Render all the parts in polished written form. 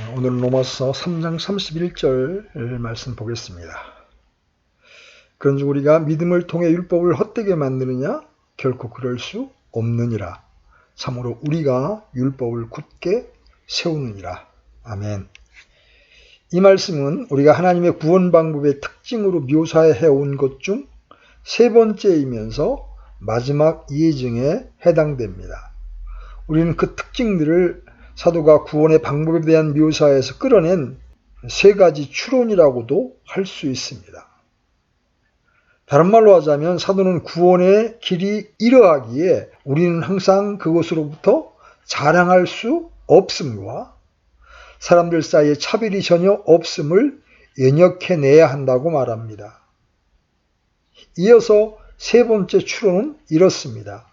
오늘은 로마서 3장 31절 말씀 보겠습니다. 그런즉 우리가 믿음을 통해 율법을 헛되게 만드느냐? 결코 그럴 수 없느니라. 참으로 우리가 율법을 굳게 세우느니라. 아멘. 이 말씀은 우리가 하나님의 구원 방법의 특징으로 묘사해 온 것 중 세 번째이면서 마지막 예증에 해당됩니다. 우리는 그 특징들을 사도가 구원의 방법에 대한 묘사에서 끌어낸 세 가지 추론이라고도 할 수 있습니다. 다른 말로 하자면 사도는 구원의 길이 이러하기에 우리는 항상 그것으로부터 자랑할 수 없음과 사람들 사이에 차별이 전혀 없음을 연역해내야 한다고 말합니다. 이어서 세 번째 추론은 이렇습니다.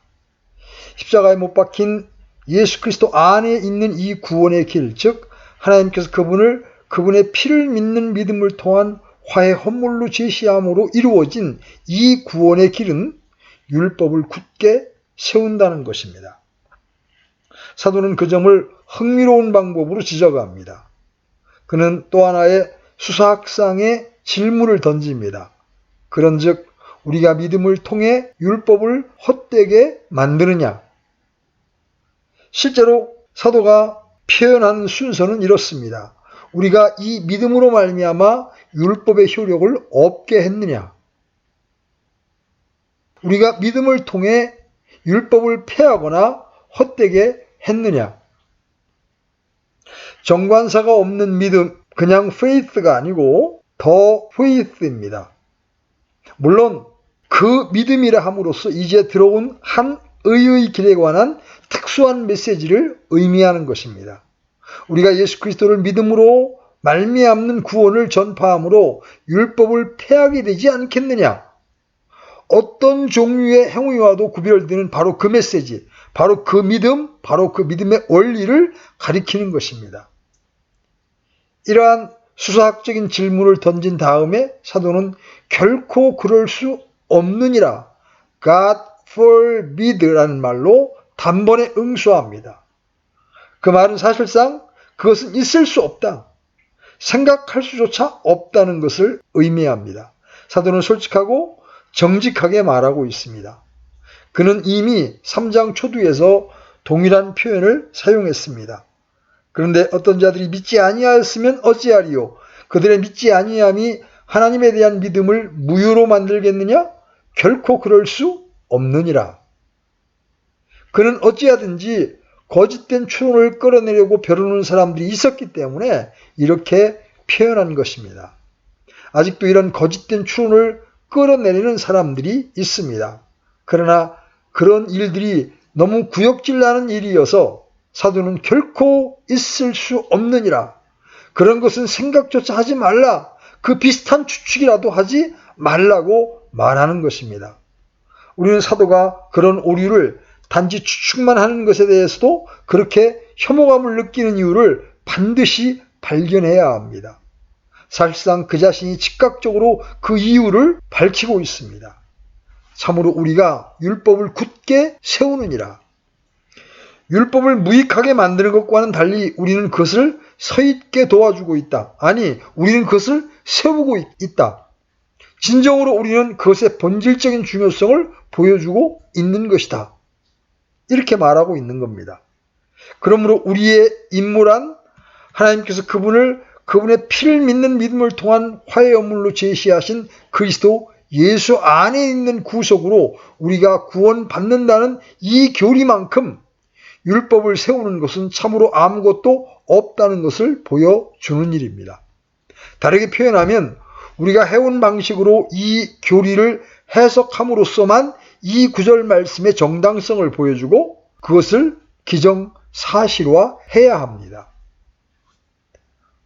십자가에 못 박힌 예수 그리스도 안에 있는 이 구원의 길, 즉 하나님께서 그분의 피를 믿는 믿음을 통한 화해 헌물로 제시함으로 이루어진 이 구원의 길은 율법을 굳게 세운다는 것입니다. 사도는 그 점을 흥미로운 방법으로 지적합니다. 그는 또 하나의 수사학상의 질문을 던집니다. 그런즉 우리가 믿음을 통해 율법을 헛되게 만드느냐? 실제로 사도가 표현하는 순서는 이렇습니다. 우리가 이 믿음으로 말미암아 율법의 효력을 없게 했느냐? 우리가 믿음을 통해 율법을 폐하거나 헛되게 했느냐? 정관사가 없는 믿음, 그냥 faith가 아니고 더 faith입니다. 물론 그 믿음이라 함으로써 이제 들어온 한 의의 길에 관한 특수한 메시지를 의미하는 것입니다. 우리가 예수 그리스도를 믿음으로 말미암는 구원을 전파함으로 율법을 폐하게 되지 않겠느냐? 어떤 종류의 행위와도 구별되는 바로 그 메시지, 바로 그 믿음, 바로 그 믿음의 원리를 가리키는 것입니다. 이러한 수사학적인 질문을 던진 다음에 사도는 결코 그럴 수 없느니라, God forbid라는 말로 단번에 응수합니다. 그 말은 사실상 그것은 있을 수 없다, 생각할 수조차 없다는 것을 의미합니다. 사도는 솔직하고 정직하게 말하고 있습니다. 그는 이미 3장 초두에서 동일한 표현을 사용했습니다. 그런데 어떤 자들이 믿지 아니하였으면 어찌하리요? 그들의 믿지 아니함이 하나님에 대한 믿음을 무효로 만들겠느냐? 결코 그럴 수 없느니라. 그는 어찌하든지 거짓된 추론을 끌어내려고 벼르는 사람들이 있었기 때문에 이렇게 표현한 것입니다. 아직도 이런 거짓된 추론을 끌어내리는 사람들이 있습니다. 그러나 그런 일들이 너무 구역질 나는 일이어서 사도는 결코 있을 수 없느니라. 그런 것은 생각조차 하지 말라. 그 비슷한 추측이라도 하지 말라고 말하는 것입니다. 우리는 사도가 그런 오류를 단지 추측만 하는 것에 대해서도 그렇게 혐오감을 느끼는 이유를 반드시 발견해야 합니다. 사실상 그 자신이 즉각적으로 그 이유를 밝히고 있습니다. 참으로 우리가 율법을 굳게 세우느니라. 율법을 무익하게 만드는 것과는 달리 우리는 그것을 서있게 도와주고 있다. 아니, 우리는 그것을 세우고 있다. 진정으로 우리는 그것의 본질적인 중요성을 보여주고 있는 것이다. 이렇게 말하고 있는 겁니다. 그러므로 우리의 임무란 하나님께서 그분의 피를 믿는 믿음을 통한 화해 연물로 제시하신 그리스도 예수 안에 있는 구속으로 우리가 구원받는다는 이 교리만큼 율법을 세우는 것은 참으로 아무것도 없다는 것을 보여주는 일입니다. 다르게 표현하면 우리가 해온 방식으로 이 교리를 해석함으로써만 이 구절 말씀의 정당성을 보여주고 그것을 기정사실화해야 합니다.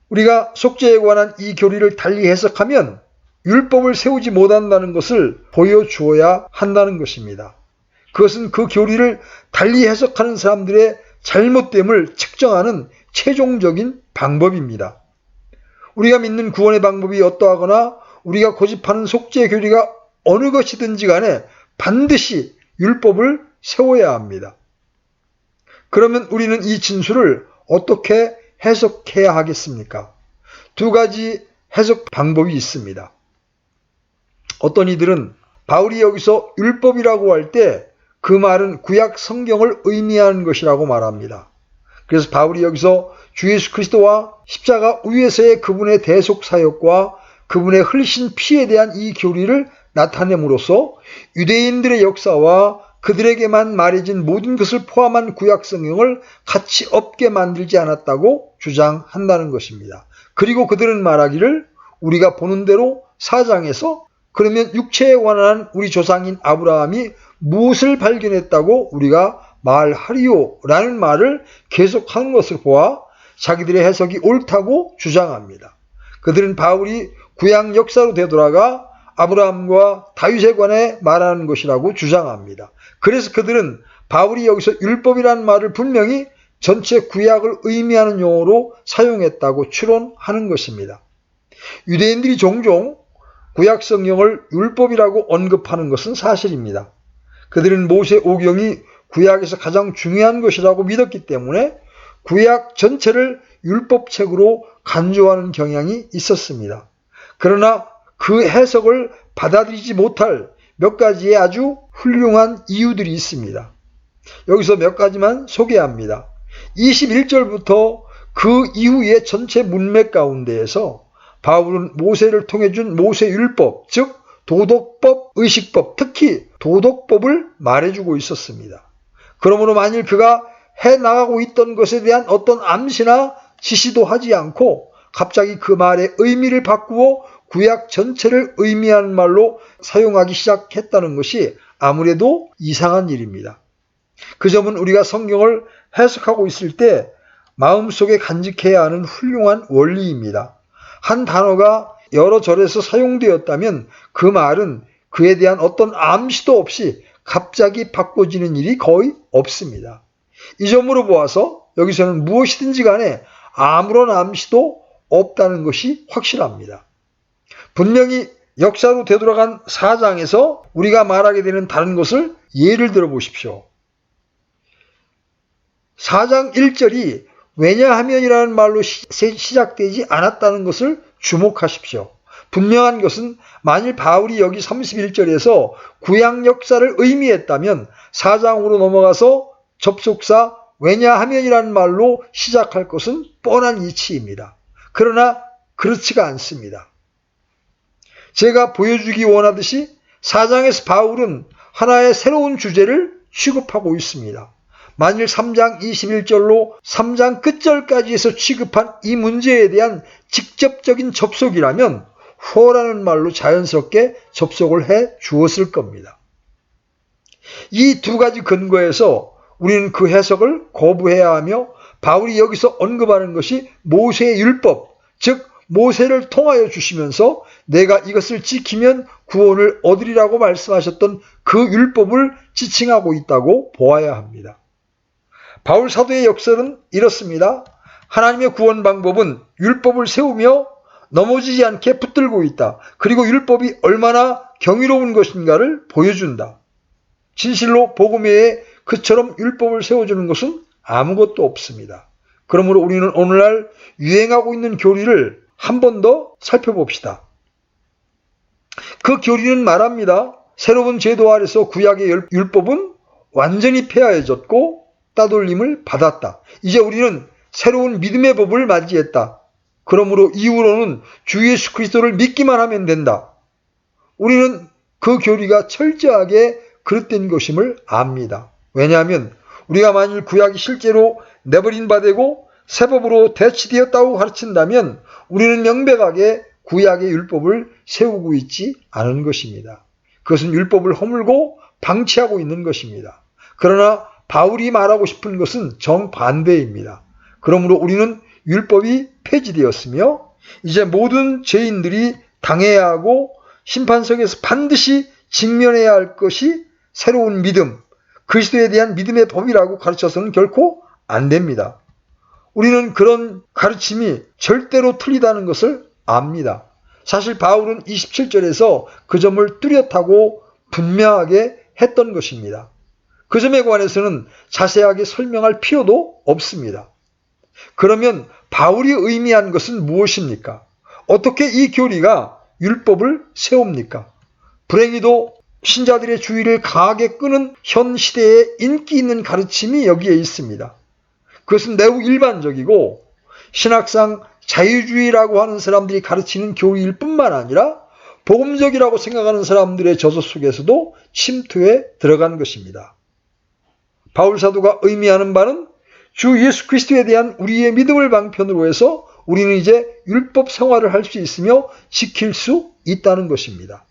우리가 속죄에 관한 이 교리를 달리 해석하면 율법을 세우지 못한다는 것을 보여주어야 한다는 것입니다. 그것은 그 교리를 달리 해석하는 사람들의 잘못됨을 측정하는 최종적인 방법입니다. 우리가 믿는 구원의 방법이 어떠하거나 우리가 고집하는 속죄 교리가 어느 것이든지 간에 반드시 율법을 세워야 합니다. 그러면 우리는 이 진술을 어떻게 해석해야 하겠습니까? 두 가지 해석 방법이 있습니다. 어떤 이들은 바울이 여기서 율법이라고 할 때 그 말은 구약 성경을 의미하는 것이라고 말합니다. 그래서 바울이 여기서 주 예수 그리스도와 십자가 위에서의 그분의 대속 사역과 그분의 흘리신 피에 대한 이 교리를 나타냄으로써 유대인들의 역사와 그들에게만 말해진 모든 것을 포함한 구약 성경을 가치 없게 만들지 않았다고 주장한다는 것입니다. 그리고 그들은 말하기를 우리가 보는 대로 4장에서 그러면 육체에 관한 우리 조상인 아브라함이 무엇을 발견했다고 우리가 말하리요 라는 말을 계속하는 것을 보아 자기들의 해석이 옳다고 주장합니다. 그들은 바울이 구약 역사로 되돌아가 아브라함과 다윗에 관해 말하는 것이라고 주장합니다. 그래서 그들은 바울이 여기서 율법이라는 말을 분명히 전체 구약을 의미하는 용어로 사용했다고 추론하는 것입니다. 유대인들이 종종 구약 성경을 율법이라고 언급하는 것은 사실입니다. 그들은 모세 오경이 구약에서 가장 중요한 것이라고 믿었기 때문에 구약 전체를 율법책으로 간주하는 경향이 있었습니다. 그러나 그 해석을 받아들이지 못할 몇 가지의 아주 훌륭한 이유들이 있습니다. 여기서 몇 가지만 소개합니다. 21절부터 그 이후의 전체 문맥 가운데에서 바울은 모세를 통해 준 모세율법, 즉 도덕법, 의식법, 특히 도덕법을 말해주고 있었습니다. 그러므로 만일 그가 해나가고 있던 것에 대한 어떤 암시나 지시도 하지 않고 갑자기 그 말의 의미를 바꾸어 구약 전체를 의미하는 말로 사용하기 시작했다는 것이 아무래도 이상한 일입니다. 그 점은 우리가 성경을 해석하고 있을 때 마음속에 간직해야 하는 훌륭한 원리입니다. 한 단어가 여러 절에서 사용되었다면 그 말은 그에 대한 어떤 암시도 없이 갑자기 바꿔지는 일이 거의 없습니다. 이 점으로 보아서 여기서는 무엇이든지 간에 아무런 암시도 없다는 것이 확실합니다. 분명히 역사로 되돌아간 4장에서 우리가 말하게 되는 다른 것을 예를 들어 보십시오. 4장 1절이 왜냐하면이라는 말로 시작되지 않았다는 것을 주목하십시오. 분명한 것은 만일 바울이 여기 31절에서 구약 역사를 의미했다면 4장으로 넘어가서 접속사 왜냐하면이라는 말로 시작할 것은 뻔한 이치입니다. 그러나 그렇지가 않습니다. 제가 보여주기 원하듯이 4장에서 바울은 하나의 새로운 주제를 취급하고 있습니다. 만일 3장 21절로 3장 끝절까지에서 취급한 이 문제에 대한 직접적인 접속이라면 for라는 말로 자연스럽게 접속을 해 주었을 겁니다. 이 두 가지 근거에서 우리는 그 해석을 거부해야 하며 바울이 여기서 언급하는 것이 모세의 율법, 즉 모세를 통하여 주시면서 내가 이것을 지키면 구원을 얻으리라고 말씀하셨던 그 율법을 지칭하고 있다고 보아야 합니다. 바울 사도의 역설은 이렇습니다. 하나님의 구원 방법은 율법을 세우며 넘어지지 않게 붙들고 있다. 그리고 율법이 얼마나 경이로운 것인가를 보여준다. 진실로 복음 외에 그처럼 율법을 세워주는 것은 아무것도 없습니다. 그러므로 우리는 오늘날 유행하고 있는 교리를 한 번 더 살펴봅시다. 그 교리는 말합니다. 새로운 제도 아래서 구약의 율법은 완전히 폐하해졌고 따돌림을 받았다. 이제 우리는 새로운 믿음의 법을 맞이했다. 그러므로 이후로는 주 예수 그리스도를 믿기만 하면 된다. 우리는 그 교리가 철저하게 그릇된 것임을 압니다. 왜냐하면 우리가 만일 구약이 실제로 내버린 바 되고 새 법으로 대치되었다고 가르친다면 우리는 명백하게 구약의 율법을 세우고 있지 않은 것입니다. 그것은 율법을 허물고 방치하고 있는 것입니다. 그러나 바울이 말하고 싶은 것은 정반대입니다. 그러므로 우리는 율법이 폐지되었으며 이제 모든 죄인들이 당해야 하고 심판석에서 반드시 직면해야 할 것이 새로운 믿음, 그리스도에 대한 믿음의 법이라고 가르쳐서는 결코 안 됩니다. 우리는 그런 가르침이 절대로 틀리다는 것을 압니다. 사실 바울은 27절에서 그 점을 뚜렷하고 분명하게 했던 것입니다. 그 점에 관해서는 자세하게 설명할 필요도 없습니다. 그러면 바울이 의미한 것은 무엇입니까? 어떻게 이 교리가 율법을 세웁니까? 불행히도 신자들의 주의를 강하게 끄는 현 시대에 인기 있는 가르침이 여기에 있습니다. 그것은 매우 일반적이고 신학상 자유주의라고 하는 사람들이 가르치는 교리일 뿐만 아니라 복음적이라고 생각하는 사람들의 저서 속에서도 침투해 들어간 것입니다. 바울 사도가 의미하는 바는 주 예수 그리스도에 대한 우리의 믿음을 방편으로 해서 우리는 이제 율법 생활을 할 수 있으며 지킬 수 있다는 것입니다.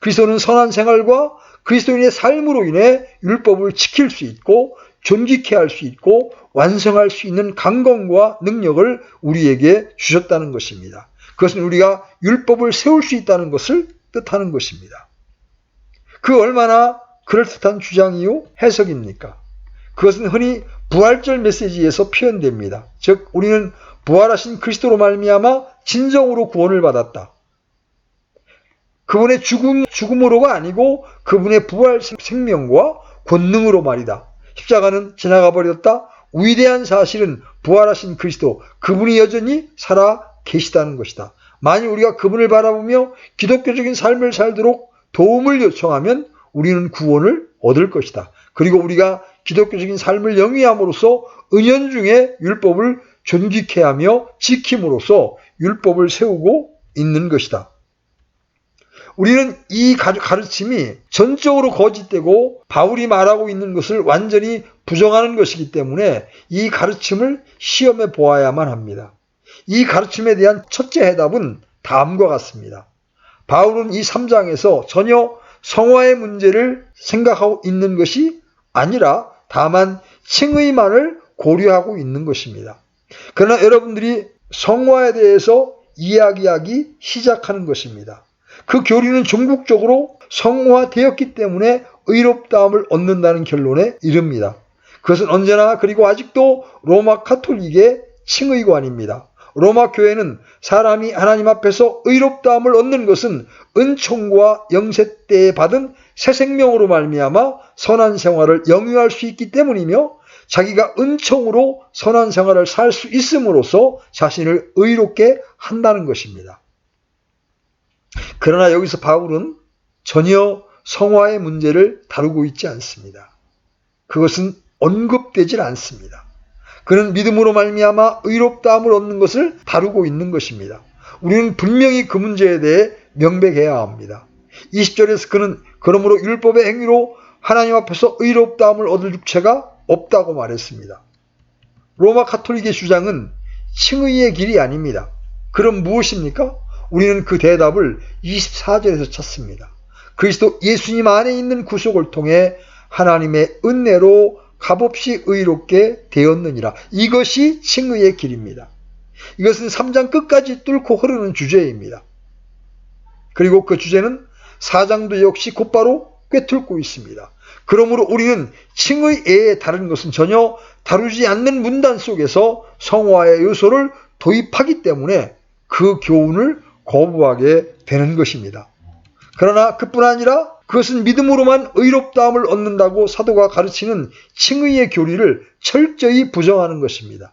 그리스도는 선한 생활과 그리스도인의 삶으로 인해 율법을 지킬 수 있고 존귀케 할 수 있고 완성할 수 있는 강건과 능력을 우리에게 주셨다는 것입니다. 그것은 우리가 율법을 세울 수 있다는 것을 뜻하는 것입니다. 그 얼마나 그럴듯한 주장이요 해석입니까? 그것은 흔히 부활절 메시지에서 표현됩니다. 즉 우리는 부활하신 그리스도로 말미암아 진정으로 구원을 받았다. 그분의 죽음으로가 아니고 그분의 부활 생명과 권능으로 말이다. 십자가는 지나가 버렸다. 위대한 사실은 부활하신 그리스도, 그분이 여전히 살아 계시다는 것이다. 만일 우리가 그분을 바라보며 기독교적인 삶을 살도록 도움을 요청하면 우리는 구원을 얻을 것이다. 그리고 우리가 기독교적인 삶을 영위함으로써 은연중에 율법을 존귀케 하며 지킴으로써 율법을 세우고 있는 것이다. 우리는 이 가르침이 전적으로 거짓되고 바울이 말하고 있는 것을 완전히 부정하는 것이기 때문에 이 가르침을 시험해 보아야만 합니다. 이 가르침에 대한 첫째 해답은 다음과 같습니다. 바울은 이 3장에서 전혀 성화의 문제를 생각하고 있는 것이 아니라 다만 칭의만을 고려하고 있는 것입니다. 그러나 여러분들이 성화에 대해서 이야기하기 시작하는 것입니다. 그 교리는 종국적으로 성화되었기 때문에 의롭다함을 얻는다는 결론에 이릅니다. 그것은 언제나 그리고 아직도 로마 가톨릭의 칭의관입니다. 로마 교회는 사람이 하나님 앞에서 의롭다함을 얻는 것은 은총과 영세 때에 받은 새 생명으로 말미암아 선한 생활을 영위할 수 있기 때문이며 자기가 은총으로 선한 생활을 살 수 있음으로써 자신을 의롭게 한다는 것입니다. 그러나 여기서 바울은 전혀 성화의 문제를 다루고 있지 않습니다. 그것은 언급되질 않습니다. 그는 믿음으로 말미암아 의롭다함을 얻는 것을 다루고 있는 것입니다. 우리는 분명히 그 문제에 대해 명백해야 합니다. 20절에서 그는 그러므로 율법의 행위로 하나님 앞에서 의롭다함을 얻을 육체가 없다고 말했습니다. 로마 가톨릭의 주장은 칭의의 길이 아닙니다. 그럼 무엇입니까? 우리는 그 대답을 24절에서 찾습니다. 그리스도 예수님 안에 있는 구속을 통해 하나님의 은혜로 값없이 의롭게 되었느니라. 이것이 칭의의 길입니다. 이것은 3장 끝까지 뚫고 흐르는 주제입니다. 그리고 그 주제는 4장도 역시 곧바로 꿰뚫고 있습니다. 그러므로 우리는 칭의 외에 다른 것은 전혀 다루지 않는 문단 속에서 성화의 요소를 도입하기 때문에 그 교훈을 거부하게 되는 것입니다. 그러나 그뿐 아니라 그것은 믿음으로만 의롭다함을 얻는다고 사도가 가르치는 칭의의 교리를 철저히 부정하는 것입니다.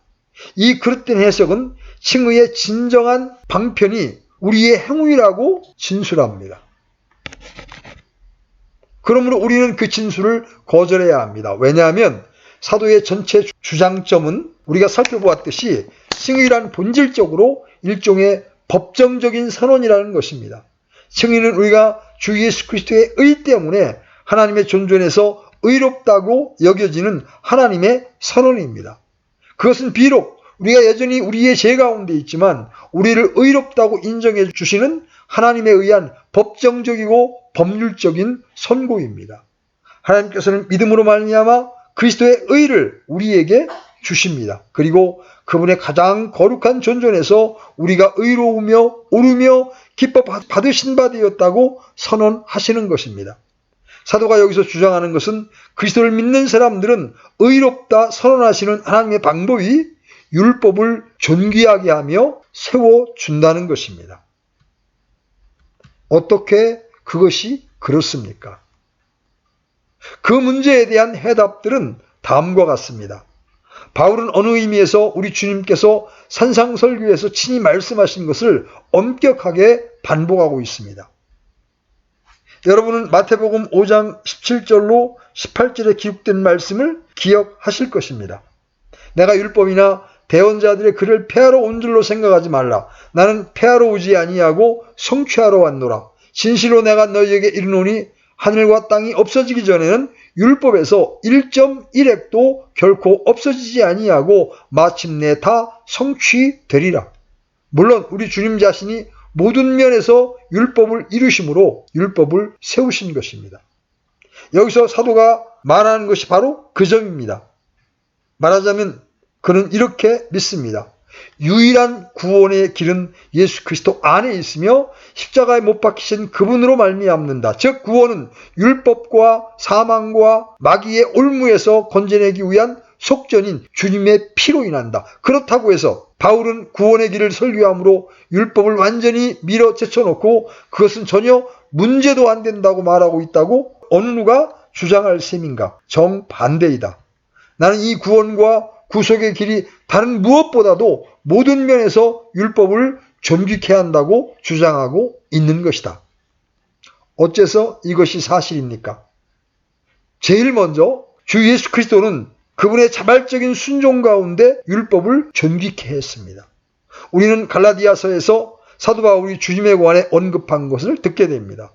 이 그릇된 해석은 칭의의 진정한 방편이 우리의 행위라고 진술합니다. 그러므로 우리는 그 진술을 거절해야 합니다. 왜냐하면 사도의 전체 주장점은 우리가 살펴보았듯이 칭의란 본질적으로 일종의 법정적인 선언이라는 것입니다. 칭의는 우리가 주 예수 그리스도의 의 때문에 하나님의 존존에서 의롭다고 여겨지는 하나님의 선언입니다. 그것은 비록 우리가 여전히 우리의 죄 가운데 있지만 우리를 의롭다고 인정해 주시는 하나님에 의한 법정적이고 법률적인 선고입니다. 하나님께서는 믿음으로 말미암아 그리스도의 의를 우리에게 주십니다. 그리고 그분의 가장 거룩한 존존에서 우리가 의로우며 오르며 기뻐 받으신 바 되었다고 선언하시는 것입니다. 사도가 여기서 주장하는 것은 그리스도를 믿는 사람들은 의롭다 선언하시는 하나님의 방법이 율법을 존귀하게 하며 세워준다는 것입니다. 어떻게 그것이 그렇습니까? 그 문제에 대한 해답들은 다음과 같습니다. 바울은 어느 의미에서 우리 주님께서 산상설교에서 친히 말씀하신 것을 엄격하게 반복하고 있습니다. 여러분은 마태복음 5장 17절로 18절에 기록된 말씀을 기억하실 것입니다. 내가 율법이나 대언자들의 글을 폐하러 온 줄로 생각하지 말라. 나는 폐하러 오지 아니하고 성취하러 왔노라. 진실로 내가 너희에게 이르노니 하늘과 땅이 없어지기 전에는 율법에서 1.1획도 결코 없어지지 아니하고 마침내 다 성취되리라. 물론 우리 주님 자신이 모든 면에서 율법을 이루심으로 율법을 세우신 것입니다. 여기서 사도가 말하는 것이 바로 그 점입니다. 말하자면 그는 이렇게 믿습니다. 유일한 구원의 길은 예수 그리스도 안에 있으며 십자가에 못 박히신 그분으로 말미암는다. 즉 구원은 율법과 사망과 마귀의 올무에서 건져내기 위한 속전인 주님의 피로 인한다. 그렇다고 해서 바울은 구원의 길을 설교함으로 율법을 완전히 밀어 제쳐놓고 그것은 전혀 문제도 안 된다고 말하고 있다고 어느 누가 주장할 셈인가? 정반대이다. 나는 이 구원과 구속의 길이 다른 무엇보다도 모든 면에서 율법을 존귀케 한다고 주장하고 있는 것이다. 어째서 이것이 사실입니까? 제일 먼저 주 예수 그리스도는 그분의 자발적인 순종 가운데 율법을 존귀케 했습니다. 우리는 갈라디아서에서 사도 바울이 주님에 관해 언급한 것을 듣게 됩니다.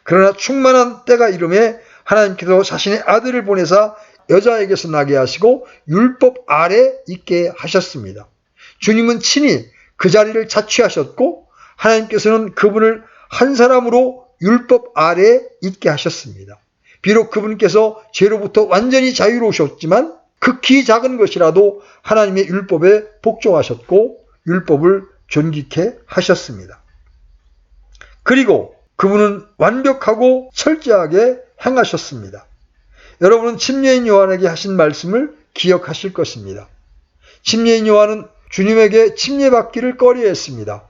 그러나 충만한 때가 이름에 하나님께서 자신의 아들을 보내사 여자에게서 나게 하시고 율법 아래 있게 하셨습니다. 주님은 친히 그 자리를 자취하셨고 하나님께서는 그분을 한 사람으로 율법 아래 있게 하셨습니다. 비록 그분께서 죄로부터 완전히 자유로우셨지만 극히 작은 것이라도 하나님의 율법에 복종하셨고 율법을 존귀케 하셨습니다. 그리고 그분은 완벽하고 철저하게 행하셨습니다. 여러분은 침례인 요한에게 하신 말씀을 기억하실 것입니다. 침례인 요한은 주님에게 침례받기를 꺼려했습니다.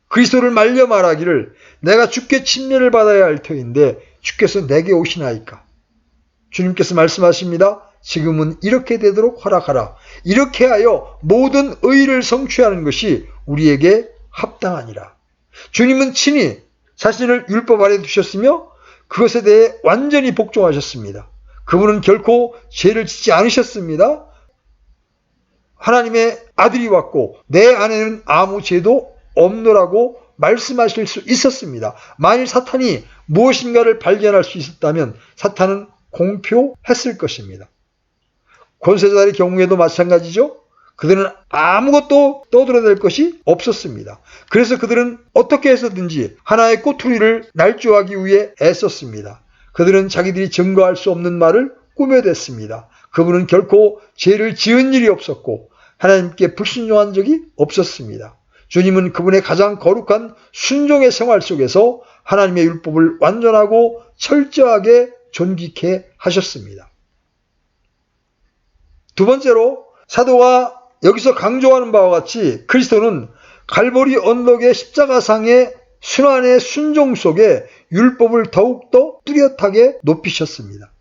그리스도를 말려 말하기를 내가 주께 침례를 받아야 할 터인데 주께서 내게 오시나이까. 주님께서 말씀하십니다. 지금은 이렇게 되도록 허락하라. 이렇게 하여 모든 의를 성취하는 것이 우리에게 합당하니라. 주님은 친히 자신을 율법 아래 두셨으며 그것에 대해 완전히 복종하셨습니다. 그분은 결코 죄를 짓지 않으셨습니다. 하나님의 아들이 왔고 내 안에는 아무 죄도 없노라고 말씀하실 수 있었습니다. 만일 사탄이 무엇인가를 발견할 수 있었다면 사탄은 공표했을 것입니다. 권세자의 경우에도 마찬가지죠. 그들은 아무것도 떠들어댈 것이 없었습니다. 그래서 그들은 어떻게 해서든지 하나의 꼬투리를 날조하기 위해 애썼습니다. 그들은 자기들이 증거할 수 없는 말을 꾸며댔습니다. 그분은 결코 죄를 지은 일이 없었고 하나님께 불순종한 적이 없었습니다. 주님은 그분의 가장 거룩한 순종의 생활 속에서 하나님의 율법을 완전하고 철저하게 존귀케 하셨습니다. 두 번째로 사도가 여기서 강조하는 바와 같이 그리스도는 갈보리 언덕의 십자가상의 순환의 순종 속에 율법을 더욱더 뚜렷하게 높이셨습니다.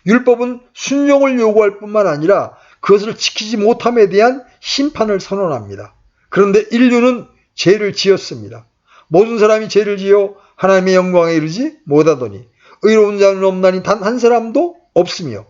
율법은 순종을 요구할 뿐만 아니라 그것을 지키지 못함에 대한 심판을 선언합니다. 그런데 인류는 죄를 지었습니다. 모든 사람이 죄를 지어 하나님의 영광에 이르지 못하더니 의로운 자는 없나니 단 한 사람도 없으며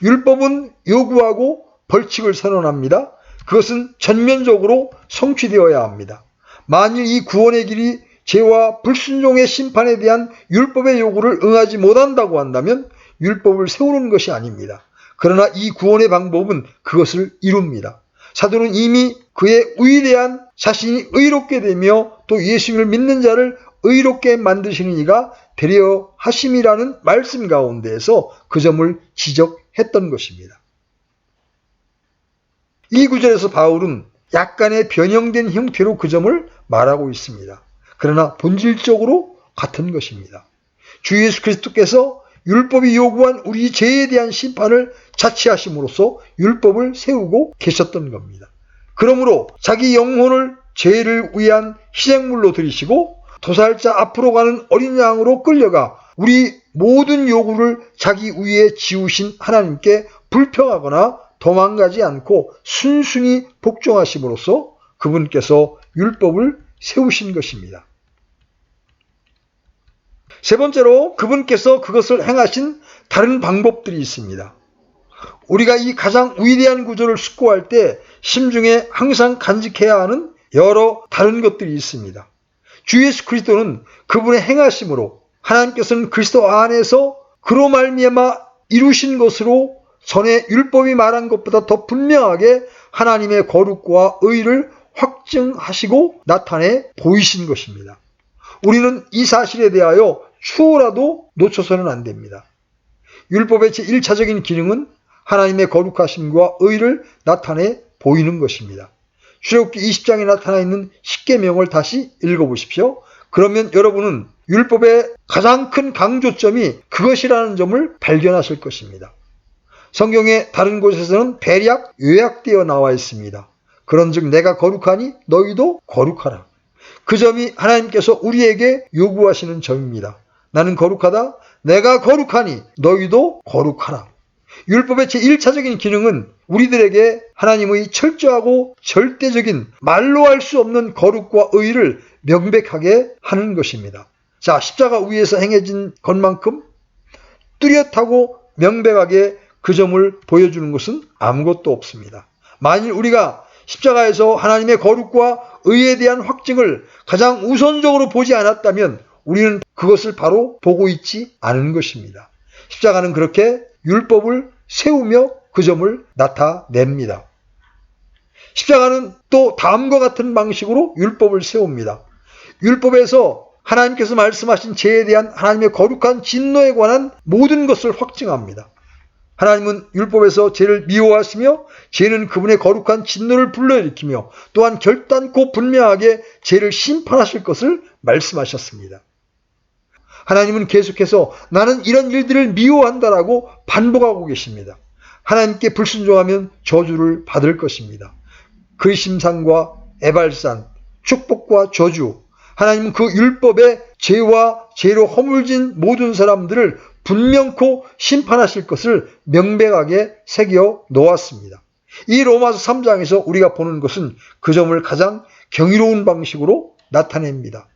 율법은 요구하고 벌칙을 선언합니다. 그것은 전면적으로 성취되어야 합니다. 만일 이 구원의 길이 죄와 불순종의 심판에 대한 율법의 요구를 응하지 못한다고 한다면 율법을 세우는 것이 아닙니다. 그러나 이 구원의 방법은 그것을 이룹니다. 사도는 이미 그의 위대한 자신이 의롭게 되며 또 예수님을 믿는 자를 의롭게 만드시는 이가 되려 하심이라는 말씀 가운데에서 그 점을 지적했던 것입니다. 이 구절에서 바울은 약간의 변형된 형태로 그 점을 말하고 있습니다. 그러나 본질적으로 같은 것입니다. 주 예수 그리스도께서 율법이 요구한 우리 죄에 대한 심판을 자치하심으로써 율법을 세우고 계셨던 겁니다. 그러므로 자기 영혼을 죄를 위한 희생물로 드리시고 도살자 앞으로 가는 어린 양으로 끌려가 우리 모든 요구를 자기 위에 지우신 하나님께 불평하거나 도망가지 않고 순순히 복종하심으로써 그분께서 율법을 세우신 것입니다. 세 번째로 그분께서 그것을 행하신 다른 방법들이 있습니다. 우리가 이 가장 위대한 구조를 숙고할 때 심중에 항상 간직해야 하는 여러 다른 것들이 있습니다. 주 예수 그리스도는 그분의 행하심으로 하나님께서는 그리스도 안에서 그로 말미암아 이루신 것으로 전에 율법이 말한 것보다 더 분명하게 하나님의 거룩과 의를 확증하시고 나타내 보이신 것입니다. 우리는 이 사실에 대하여 추호라도 놓쳐서는 안 됩니다. 율법의 제1차적인 기능은 하나님의 거룩하심과 의를 나타내 보이는 것입니다. 출애굽기 20장에 나타나 있는 십계명을 다시 읽어보십시오. 그러면 여러분은 율법의 가장 큰 강조점이 그것이라는 점을 발견하실 것입니다. 성경의 다른 곳에서는 대략 요약되어 나와 있습니다. 그런즉 내가 거룩하니 너희도 거룩하라. 그 점이 하나님께서 우리에게 요구하시는 점입니다. 나는 거룩하다. 내가 거룩하니 너희도 거룩하라. 율법의 제1차적인 기능은 우리들에게 하나님의 철저하고 절대적인 말로 할 수 없는 거룩과 의를 명백하게 하는 것입니다. 자, 십자가 위에서 행해진 것만큼 뚜렷하고 명백하게 그 점을 보여주는 것은 아무것도 없습니다. 만일 우리가 십자가에서 하나님의 거룩과 의에 대한 확증을 가장 우선적으로 보지 않았다면 우리는 그것을 바로 보고 있지 않은 것입니다. 십자가는 그렇게 율법을 세우며 그 점을 나타냅니다. 십자가는 또 다음과 같은 방식으로 율법을 세웁니다. 율법에서 하나님께서 말씀하신 죄에 대한 하나님의 거룩한 진노에 관한 모든 것을 확증합니다. 하나님은 율법에서 죄를 미워하시며 죄는 그분의 거룩한 진노를 불러일으키며 또한 결단코 분명하게 죄를 심판하실 것을 말씀하셨습니다. 하나님은 계속해서 나는 이런 일들을 미워한다라고 반복하고 계십니다. 하나님께 불순종하면 저주를 받을 것입니다. 그리심산과 에발산, 축복과 저주, 하나님은 그 율법의 죄와 죄로 허물진 모든 사람들을 분명코 심판하실 것을 명백하게 새겨 놓았습니다. 이 로마서 3장에서 우리가 보는 것은 그 점을 가장 경이로운 방식으로 나타냅니다.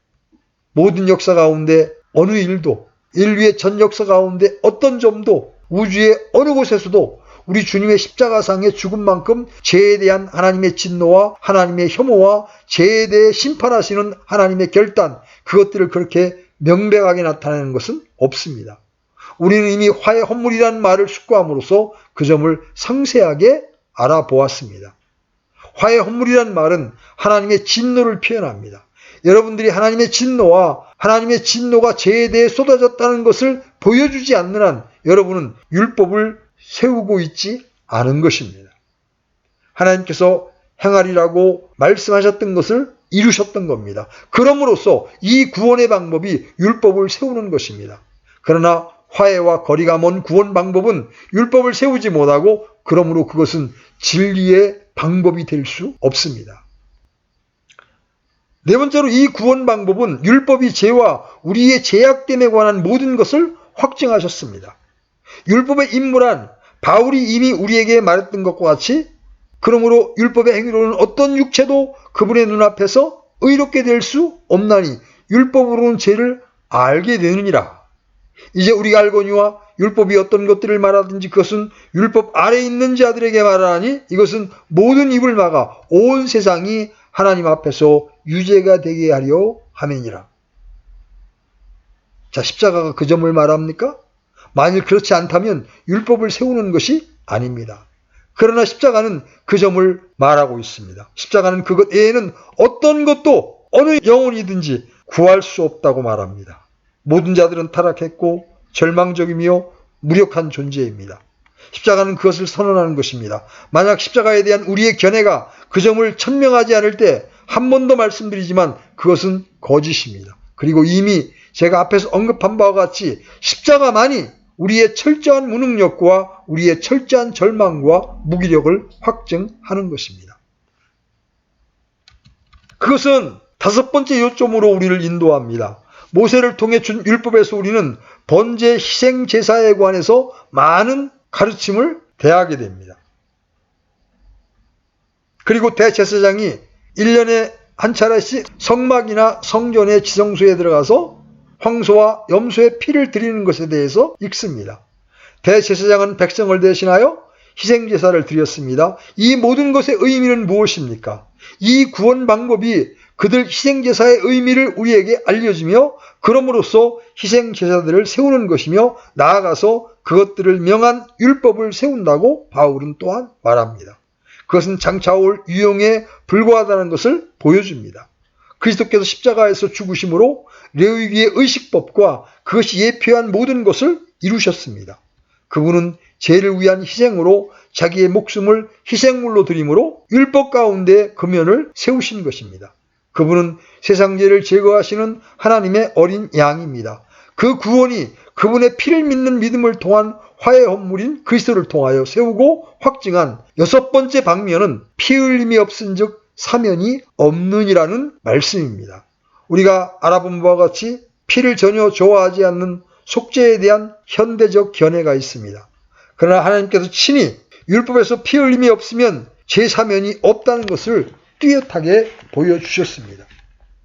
모든 역사 가운데 어느 일도, 인류의 전 역사 가운데 어떤 점도, 우주의 어느 곳에서도 우리 주님의 십자가상의 죽음만큼 죄에 대한 하나님의 진노와 하나님의 혐오와 죄에 대해 심판하시는 하나님의 결단, 그것들을 그렇게 명백하게 나타내는 것은 없습니다. 우리는 이미 화해 헌물이라는 말을 숙고함으로써 그 점을 상세하게 알아보았습니다. 화해 헌물이라는 말은 하나님의 진노를 표현합니다. 여러분들이 하나님의 진노와 하나님의 진노가 죄에 대해 쏟아졌다는 것을 보여주지 않는 한 여러분은 율법을 세우고 있지 않은 것입니다. 하나님께서 행하리라고 말씀하셨던 것을 이루셨던 겁니다. 그럼으로써 이 구원의 방법이 율법을 세우는 것입니다. 그러나 화해와 거리가 먼 구원 방법은 율법을 세우지 못하고 그러므로 그것은 진리의 방법이 될 수 없습니다. 네 번째로 이 구원 방법은 율법이 죄와 우리의 죄악됨에 관한 모든 것을 확증하셨습니다. 율법의 임무란 바울이 이미 우리에게 말했던 것과 같이 그러므로 율법의 행위로는 어떤 육체도 그분의 눈앞에서 의롭게 될 수 없나니 율법으로는 죄를 알게 되느니라. 이제 우리가 알거니와 율법이 어떤 것들을 말하든지 그것은 율법 아래에 있는 자들에게 말하니 이것은 모든 입을 막아 온 세상이 하나님 앞에서 유죄가 되게 하려 함이니라. 자, 십자가가 그 점을 말합니까? 만일 그렇지 않다면 율법을 세우는 것이 아닙니다. 그러나 십자가는 그 점을 말하고 있습니다. 십자가는 그것 외에는 어떤 것도 어느 영혼이든지 구할 수 없다고 말합니다. 모든 자들은 타락했고 절망적이며 무력한 존재입니다. 십자가는 그것을 선언하는 것입니다. 만약 십자가에 대한 우리의 견해가 그 점을 천명하지 않을 때 한 번 더 말씀드리지만 그것은 거짓입니다. 그리고 이미 제가 앞에서 언급한 바와 같이 십자가만이 우리의 철저한 무능력과 우리의 철저한 절망과 무기력을 확증하는 것입니다. 그것은 다섯 번째 요점으로 우리를 인도합니다. 모세를 통해 준 율법에서 우리는 번제 희생 제사에 관해서 많은 가르침을 대하게 됩니다. 그리고 대제사장이 1년에 한 차례씩 성막이나 성전의 지성소에 들어가서 황소와 염소의 피를 드리는 것에 대해서 읽습니다. 대제사장은 백성을 대신하여 희생제사를 드렸습니다. 이 모든 것의 의미는 무엇입니까? 이 구원 방법이 그들 희생제사의 의미를 우리에게 알려주며 그럼으로써 희생제사들을 세우는 것이며 나아가서 그것들을 명한 율법을 세운다고 바울은 또한 말합니다. 그것은 장차 올 유형에 불과하다는 것을 보여줍니다. 그리스도께서 십자가에서 죽으심으로 레위기의 의식법과 그것이 예표한 모든 것을 이루셨습니다. 그분은 죄를 위한 희생으로 자기의 목숨을 희생물로 드림으로 율법 가운데 금연을 세우신 것입니다. 그분은 세상 죄를 제거하시는 하나님의 어린 양입니다. 그 구원이 그분의 피를 믿는 믿음을 통한 화해 헌물인 그리스도를 통하여 세우고 확증한 6번째 방면은 피 흘림이 없은즉 사면이 없느니라는 말씀입니다. 우리가 알아본 바와 같이 피를 전혀 좋아하지 않는 속죄에 대한 현대적 견해가 있습니다. 그러나 하나님께서 친히 율법에서 피 흘림이 없으면 죄 사면이 없다는 것을 뚜렷하게 보여주셨습니다.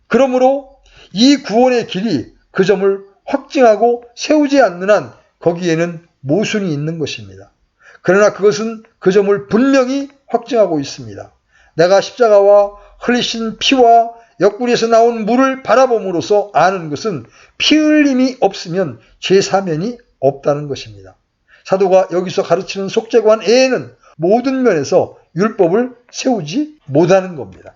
그러므로 이 구원의 길이 그 점을 확증하고 세우지 않는 한 거기에는 모순이 있는 것입니다. 그러나 그것은 그 점을 분명히 확증하고 있습니다. 내가 십자가와 흘리신 피와 옆구리에서 나온 물을 바라봄으로써 아는 것은 피 흘림이 없으면 죄 사면이 없다는 것입니다. 사도가 여기서 가르치는 속죄관 외에는 모든 면에서 율법을 세우지 못하는 겁니다.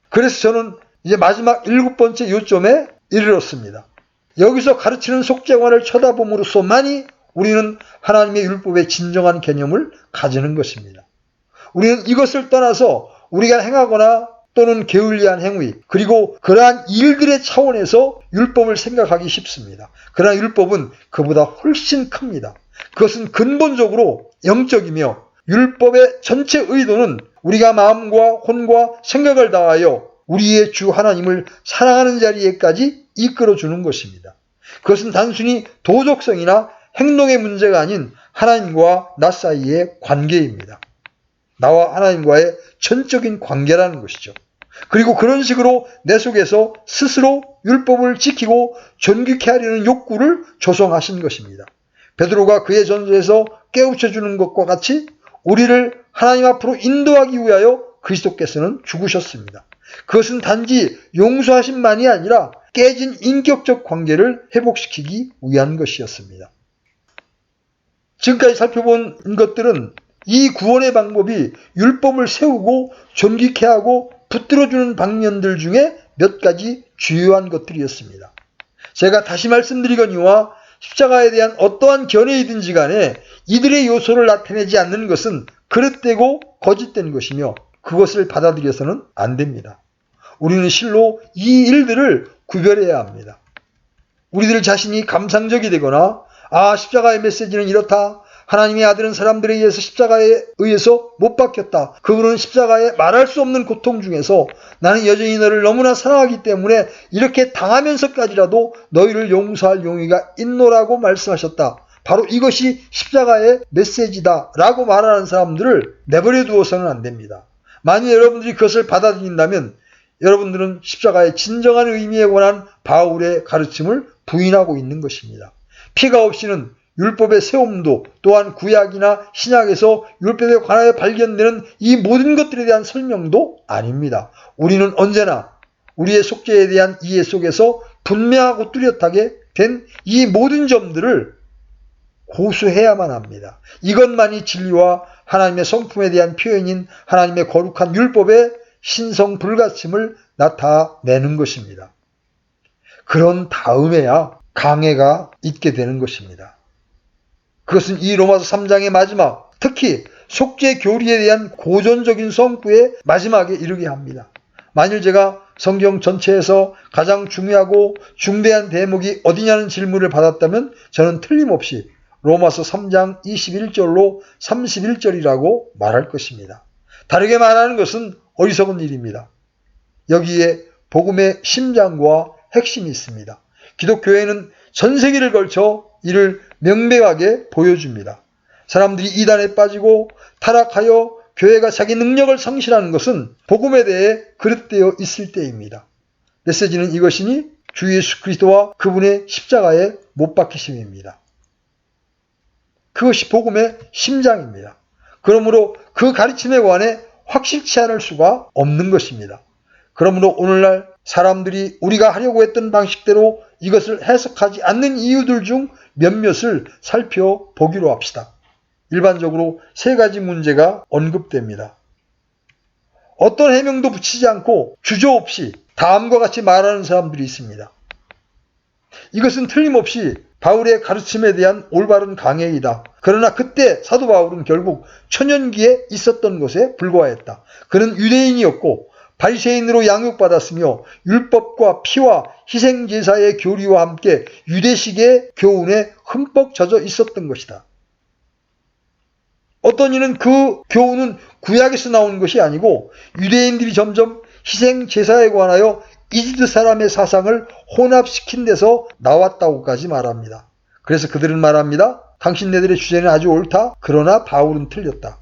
그래서 저는 이제 마지막 7번째 요점에 이르렀습니다. 여기서 가르치는 속죄관을 쳐다봄으로써만이 우리는 하나님의 율법의 진정한 개념을 가지는 것입니다. 우리는 이것을 떠나서 우리가 행하거나 또는 게을리한 행위 그리고 그러한 일들의 차원에서 율법을 생각하기 쉽습니다. 그러나 율법은 그보다 훨씬 큽니다. 그것은 근본적으로 영적이며 율법의 전체 의도는 우리가 마음과 혼과 생각을 다하여 우리의 주 하나님을 사랑하는 자리에까지 이끌어주는 것입니다. 그것은 단순히 도덕성이나 행동의 문제가 아닌 하나님과 나 사이의 관계입니다. 나와 하나님과의 전적인 관계라는 것이죠. 그리고 그런 식으로 내 속에서 스스로 율법을 지키고 존귀케 하려는 욕구를 조성하신 것입니다. 베드로가 그의 전서에서 깨우쳐주는 것과 같이 우리를 하나님 앞으로 인도하기 위하여 그리스도께서는 죽으셨습니다. 그것은 단지 용서하심만이 아니라 깨진 인격적 관계를 회복시키기 위한 것이었습니다. 지금까지 살펴본 것들은 이 구원의 방법이 율법을 세우고 존귀케 하고 붙들어주는 방면들 중에 몇 가지 주요한 것들이었습니다. 제가 다시 말씀드리거니와 십자가에 대한 어떠한 견해이든지 간에 이들의 요소를 나타내지 않는 것은 그릇되고 거짓된 것이며 그것을 받아들여서는 안 됩니다. 우리는 실로 이 일들을 구별해야 합니다. 우리들 자신이 감상적이 되거나 십자가의 메시지는 이렇다. 하나님의 아들은 사람들에 의해서 십자가에 의해서 못 박혔다. 그분은 십자가에 말할 수 없는 고통 중에서 나는 여전히 너를 너무나 사랑하기 때문에 이렇게 당하면서까지라도 너희를 용서할 용의가 있노라고 말씀하셨다. 바로 이것이 십자가의 메시지다 라고 말하는 사람들을 내버려 두어서는 안 됩니다. 만일 여러분들이 그것을 받아들인다면 여러분들은 십자가의 진정한 의미에 관한 바울의 가르침을 부인하고 있는 것입니다. 피가 없이는 율법의 세움도 또한 구약이나 신약에서 율법에 관하여 발견되는 이 모든 것들에 대한 설명도 아닙니다. 우리는 언제나 우리의 속죄에 대한 이해 속에서 분명하고 뚜렷하게 된 이 모든 점들을 고수해야만 합니다. 이것만이 진리와 하나님의 성품에 대한 표현인 하나님의 거룩한 율법의 신성 불가침을 나타내는 것입니다. 그런 다음에야 강해가 있게 되는 것입니다. 그것은 이 로마서 3장의 마지막, 특히 속죄 교리에 대한 고전적인 성구의 마지막에 이르게 합니다. 만일 제가 성경 전체에서 가장 중요하고 중대한 대목이 어디냐는 질문을 받았다면 저는 틀림없이 로마서 3장 21절로 31절이라고 말할 것입니다. 다르게 말하는 것은 어리석은 일입니다. 여기에 복음의 심장과 핵심이 있습니다. 기독교회는 전 세기를 걸쳐 이를 명백하게 보여줍니다. 사람들이 이단에 빠지고 타락하여 교회가 자기 능력을 상실하는 것은 복음에 대해 그릇되어 있을 때입니다. 메시지는 이것이니 주 예수 그리스도와 그분의 십자가에 못 박히심입니다. 그것이 복음의 심장입니다. 그러므로 그 가르침에 관해 확실치 않을 수가 없는 것입니다. 그러므로 오늘날 사람들이 우리가 하려고 했던 방식대로 이것을 해석하지 않는 이유들 중 몇몇을 살펴보기로 합시다. 일반적으로 세 가지 문제가 언급됩니다. 어떤 해명도 붙이지 않고 주저없이 다음과 같이 말하는 사람들이 있습니다. 이것은 틀림없이 바울의 가르침에 대한 올바른 강해이다. 그러나 그때 사도 바울은 결국 천연기에 있었던 것에 불과했다. 그는 유대인이었고 바리새인으로 양육받았으며 율법과 피와 희생제사의 교리와 함께 유대식의 교훈에 흠뻑 젖어 있었던 것이다. 어떤 이는 그 교훈은 구약에서 나온 것이 아니고 유대인들이 점점 희생제사에 관하여 이집트 사람의 사상을 혼합시킨 데서 나왔다고까지 말합니다. 그래서 그들은 말합니다. 당신네들의 주제는 아주 옳다. 그러나 바울은 틀렸다.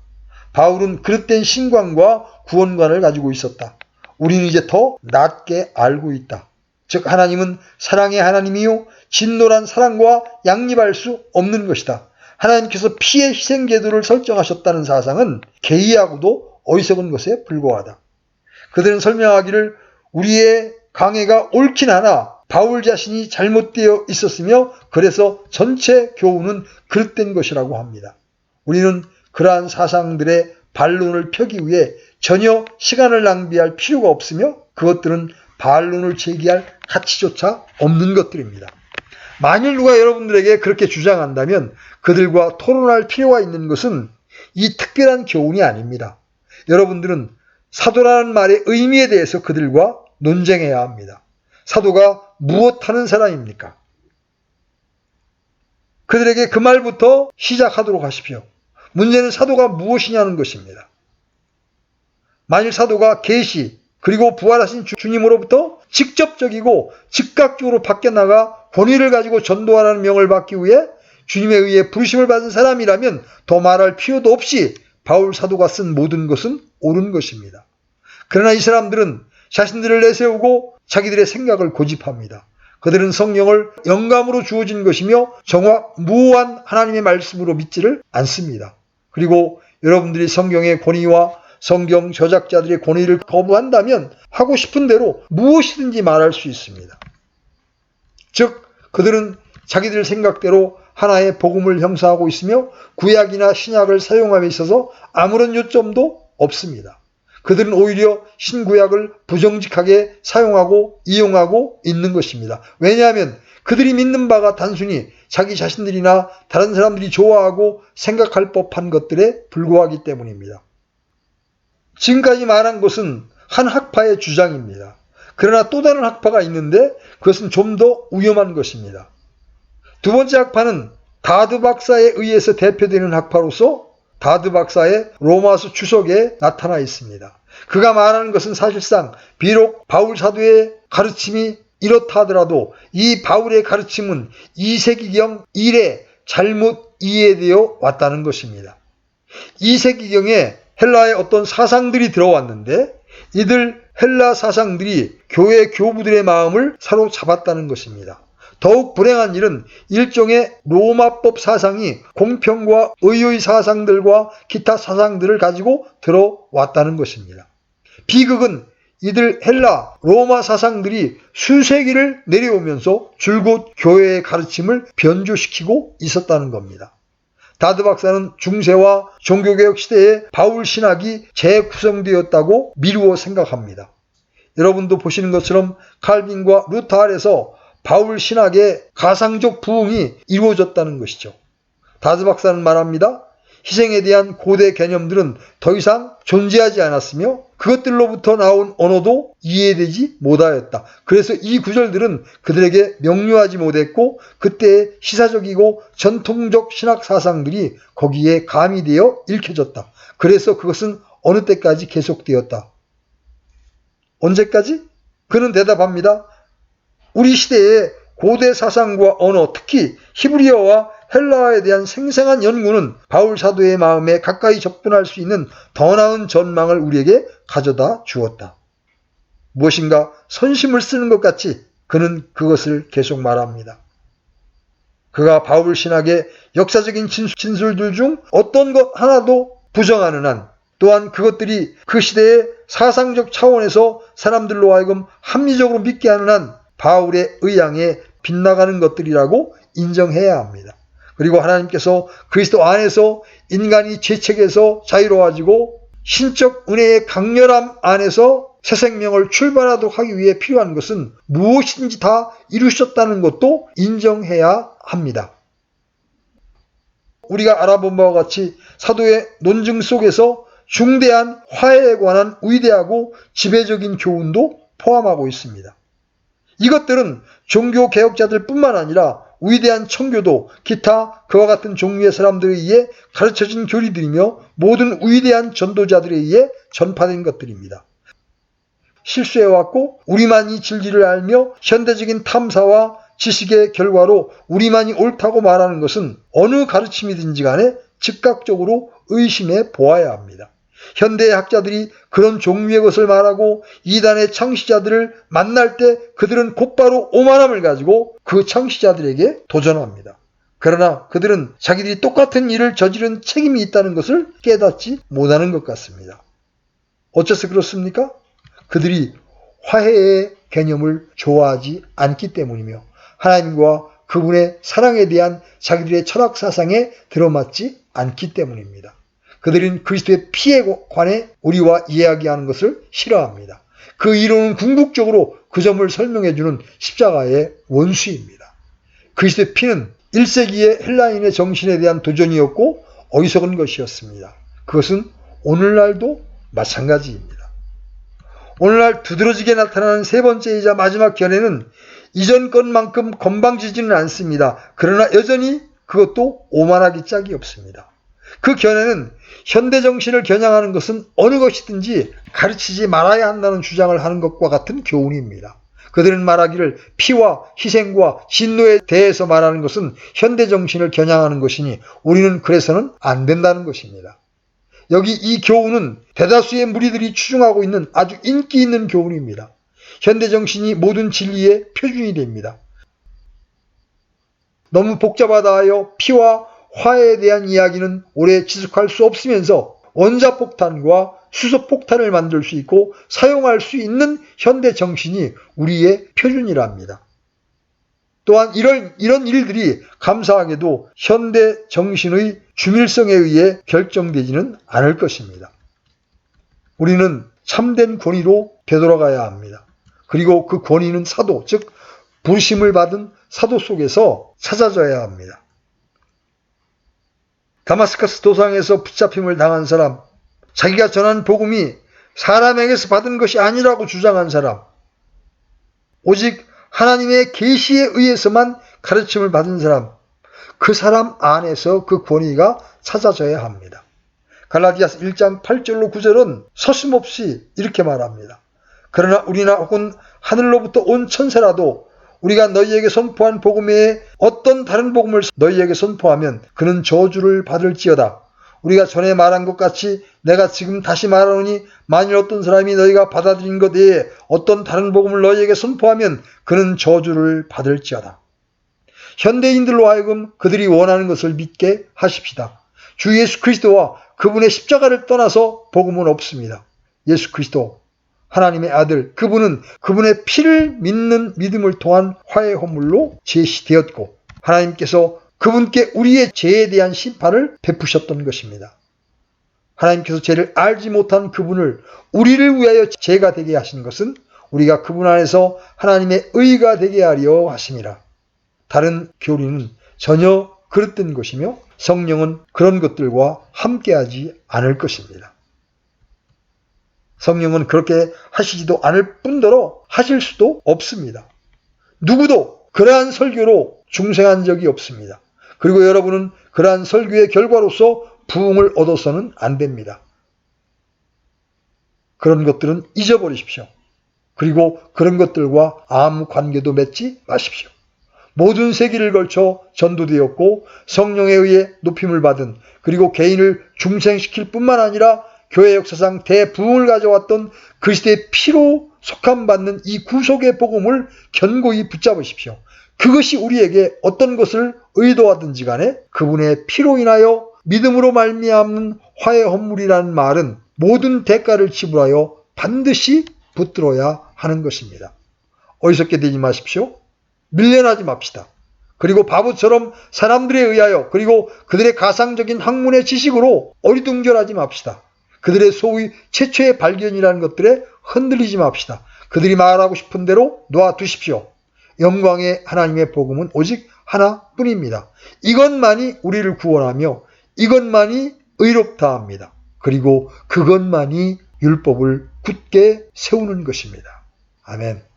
바울은 그릇된 신관과 구원관을 가지고 있었다. 우리는 이제 더 낮게 알고 있다. 즉 하나님은 사랑의 하나님이요 진노란 사랑과 양립할 수 없는 것이다. 하나님께서 피의 희생제도를 설정하셨다는 사상은 개의하고도 어리석은 것에 불과하다. 그들은 설명하기를 우리의 강해가 옳긴 하나 바울 자신이 잘못되어 있었으며 그래서 전체 교훈은 그릇된 것이라고 합니다. 우리는 그러한 사상들의 반론을 펴기 위해 전혀 시간을 낭비할 필요가 없으며 그것들은 반론을 제기할 가치조차 없는 것들입니다. 만일 누가 여러분들에게 그렇게 주장한다면 그들과 토론할 필요가 있는 것은 이 특별한 교훈이 아닙니다. 여러분들은 사도라는 말의 의미에 대해서 그들과 논쟁해야 합니다. 사도가 무엇 하는 사람입니까? 그들에게 그 말부터 시작하도록 하십시오. 문제는 사도가 무엇이냐는 것입니다. 만일 사도가 계시 그리고 부활하신 주님으로부터 직접적이고 즉각적으로 밖에 나가 권위를 가지고 전도하라는 명을 받기 위해 주님에 의해 부르심을 받은 사람이라면 더 말할 필요도 없이 바울 사도가 쓴 모든 것은 옳은 것입니다. 그러나 이 사람들은 자신들을 내세우고 자기들의 생각을 고집합니다. 그들은 성경을 영감으로 주어진 것이며 무오한 하나님의 말씀으로 믿지를 않습니다. 그리고 여러분들이 성경의 권위와 성경 저작자들의 권위를 거부한다면 하고 싶은 대로 무엇이든지 말할 수 있습니다. 즉 그들은 자기들 생각대로 하나의 복음을 형성하고 있으며 구약이나 신약을 사용함에 있어서 아무런 요점도 없습니다. 그들은 오히려 신구약을 부정직하게 사용하고 이용하고 있는 것입니다. 왜냐하면 그들이 믿는 바가 단순히 자기 자신들이나 다른 사람들이 좋아하고 생각할 법한 것들에 불과하기 때문입니다. 지금까지 말한 것은 한 학파의 주장입니다. 그러나 또 다른 학파가 있는데 그것은 좀 더 위험한 것입니다. 두 번째 학파는 다드 박사에 의해서 대표되는 학파로서 다드 박사의 로마서 주석에 나타나 있습니다. 그가 말하는 것은 사실상 비록 바울 사도의 가르침이 이렇다 하더라도 이 바울의 가르침은 2세기경 이래 잘못 이해되어 왔다는 것입니다. 2세기경에 헬라의 어떤 사상들이 들어왔는데 이들 헬라 사상들이 교회 교부들의 마음을 사로잡았다는 것입니다. 더욱 불행한 일은 일종의 로마법 사상이 공평과 의의 사상들과 기타 사상들을 가지고 들어왔다는 것입니다. 비극은 이들 헬라 로마 사상들이 수세기를 내려오면서 줄곧 교회의 가르침을 변조시키고 있었다는 겁니다. 다드 박사는 중세와 종교개혁 시대에 바울 신학이 재구성되었다고 미루어 생각합니다. 여러분도 보시는 것처럼 칼빈과 루터 아래서 바울 신학의 가상적 부흥이 이루어졌다는 것이죠. 다드 박사는 말합니다. 희생에 대한 고대 개념들은 더 이상 존재하지 않았으며 그것들로부터 나온 언어도 이해되지 못하였다. 그래서 이 구절들은 그들에게 명료하지 못했고 그때의 시사적이고 전통적 신학 사상들이 거기에 가미되어 읽혀졌다. 그래서 그것은 어느 때까지 계속되었다. 언제까지? 그는 대답합니다. 우리 시대의 고대 사상과 언어, 특히 히브리어와 헬라어에 대한 생생한 연구는 바울 사도의 마음에 가까이 접근할 수 있는 더 나은 전망을 우리에게 가져다 주었다. 무엇인가 선심을 쓰는 것 같이 그는 그것을 계속 말합니다. 그가 바울 신학의 역사적인 진술들 중 어떤 것 하나도 부정하는 한, 또한 그것들이 그 시대의 사상적 차원에서 사람들로 하여금 합리적으로 믿게 하는 한 바울의 의향에 빗나가는 것들이라고 인정해야 합니다. 그리고 하나님께서 그리스도 안에서 인간이 죄책에서 자유로워지고 신적 은혜의 강렬함 안에서 새 생명을 출발하도록 하기 위해 필요한 것은 무엇인지 다 이루셨다는 것도 인정해야 합니다. 우리가 알아본 바와 같이 사도의 논증 속에서 중대한 화해에 관한 위대하고 지배적인 교훈도 포함하고 있습니다. 이것들은 종교 개혁자들 뿐만 아니라 위대한 청교도, 기타 그와 같은 종류의 사람들에 의해 가르쳐진 교리들이며 모든 위대한 전도자들에 의해 전파된 것들입니다. 실수해왔고 우리만이 진리를 알며 현대적인 탐사와 지식의 결과로 우리만이 옳다고 말하는 것은 어느 가르침이든지 간에 즉각적으로 의심해 보아야 합니다. 현대의 학자들이 그런 종류의 것을 말하고 이단의 창시자들을 만날 때 그들은 곧바로 오만함을 가지고 그 창시자들에게 도전합니다. 그러나 그들은 자기들이 똑같은 일을 저지른 책임이 있다는 것을 깨닫지 못하는 것 같습니다. 어째서 그렇습니까? 그들이 화해의 개념을 좋아하지 않기 때문이며 하나님과 그분의 사랑에 대한 자기들의 철학 사상에 들어맞지 않기 때문입니다. 그들은 그리스도의 피에 관해 우리와 이야기하는 것을 싫어합니다. 그 이론은 궁극적으로 그 점을 설명해주는 십자가의 원수입니다. 그리스도의 피는 1세기의 헬라인의 정신에 대한 도전이었고 어리석은 것이었습니다. 그것은 오늘날도 마찬가지입니다. 오늘날 두드러지게 나타나는 세 번째이자 마지막 견해는 이전 것만큼 건방지지는 않습니다. 그러나 여전히 그것도 오만하기 짝이 없습니다. 그 견해는 현대 정신을 겨냥하는 것은 어느 것이든지 가르치지 말아야 한다는 주장을 하는 것과 같은 교훈입니다. 그들은 말하기를 피와 희생과 진노에 대해서 말하는 것은 현대 정신을 겨냥하는 것이니 우리는 그래서는 안 된다는 것입니다. 여기 이 교훈은 대다수의 무리들이 추종하고 있는 아주 인기 있는 교훈입니다. 현대 정신이 모든 진리의 표준이 됩니다. 너무 복잡하다 하여 피와 화해에 대한 이야기는 오래 지속할 수 없으면서 원자폭탄과 수소폭탄을 만들 수 있고 사용할 수 있는 현대 정신이 우리의 표준이랍니다. 또한 이런 일들이 감사하게도 현대 정신의 중일성에 의해 결정되지는 않을 것입니다. 우리는 참된 권위로 되돌아가야 합니다. 그리고 그 권위는 사도, 즉 부르심을 받은 사도 속에서 찾아져야 합니다. 다마스커스 도상에서 붙잡힘을 당한 사람, 자기가 전한 복음이 사람에게서 받은 것이 아니라고 주장한 사람, 오직 하나님의 계시에 의해서만 가르침을 받은 사람, 그 사람 안에서 그 권위가 찾아져야 합니다. 갈라디아서 1장 8절로 9절은 서슴없이 이렇게 말합니다. 그러나 우리나 혹은 하늘로부터 온 천사라도 우리가 너희에게 선포한 복음 외에 어떤 다른 복음을 너희에게 선포하면 그는 저주를 받을지어다. 우리가 전에 말한 것 같이 내가 지금 다시 말하노니 만일 어떤 사람이 너희가 받아들인 것 외에 어떤 다른 복음을 너희에게 선포하면 그는 저주를 받을지어다. 현대인들로 하여금 그들이 원하는 것을 믿게 하십시다. 주 예수 그리스도와 그분의 십자가를 떠나서 복음은 없습니다. 예수 그리스도 하나님의 아들, 그분은 그분의 피를 믿는 믿음을 통한 화해 헌물로 제시되었고 하나님께서 그분께 우리의 죄에 대한 심판을 베푸셨던 것입니다. 하나님께서 죄를 알지 못한 그분을 우리를 위하여 죄가 되게 하신 것은 우리가 그분 안에서 하나님의 의가 되게 하려 하심이라. 다른 교리는 전혀 그릇된 것이며 성령은 그런 것들과 함께하지 않을 것입니다. 성령은 그렇게 하시지도 않을 뿐더러 하실 수도 없습니다. 누구도 그러한 설교로 중생한 적이 없습니다. 그리고 여러분은 그러한 설교의 결과로서 부흥을 얻어서는 안 됩니다. 그런 것들은 잊어버리십시오. 그리고 그런 것들과 아무 관계도 맺지 마십시오. 모든 세기를 걸쳐 전도되었고 성령에 의해 높임을 받은, 그리고 개인을 중생시킬 뿐만 아니라 교회 역사상 대부흥을 가져왔던 그리스도의 피로 속함받는 이 구속의 복음을 견고히 붙잡으십시오. 그것이 우리에게 어떤 것을 의도하든지 간에 그분의 피로 인하여 믿음으로 말미암는 화해 헌물이라는 말은 모든 대가를 지불하여 반드시 붙들어야 하는 것입니다. 어리석게 되지 마십시오. 밀려나지 맙시다. 그리고 바보처럼 사람들에 의하여 그리고 그들의 가상적인 학문의 지식으로 어리둥절하지 맙시다. 그들의 소위 최초의 발견이라는 것들에 흔들리지 맙시다. 그들이 말하고 싶은 대로 놔두십시오. 영광의 하나님의 복음은 오직 하나뿐입니다. 이것만이 우리를 구원하며 이것만이 의롭다 합니다. 그리고 그것만이 율법을 굳게 세우는 것입니다. 아멘.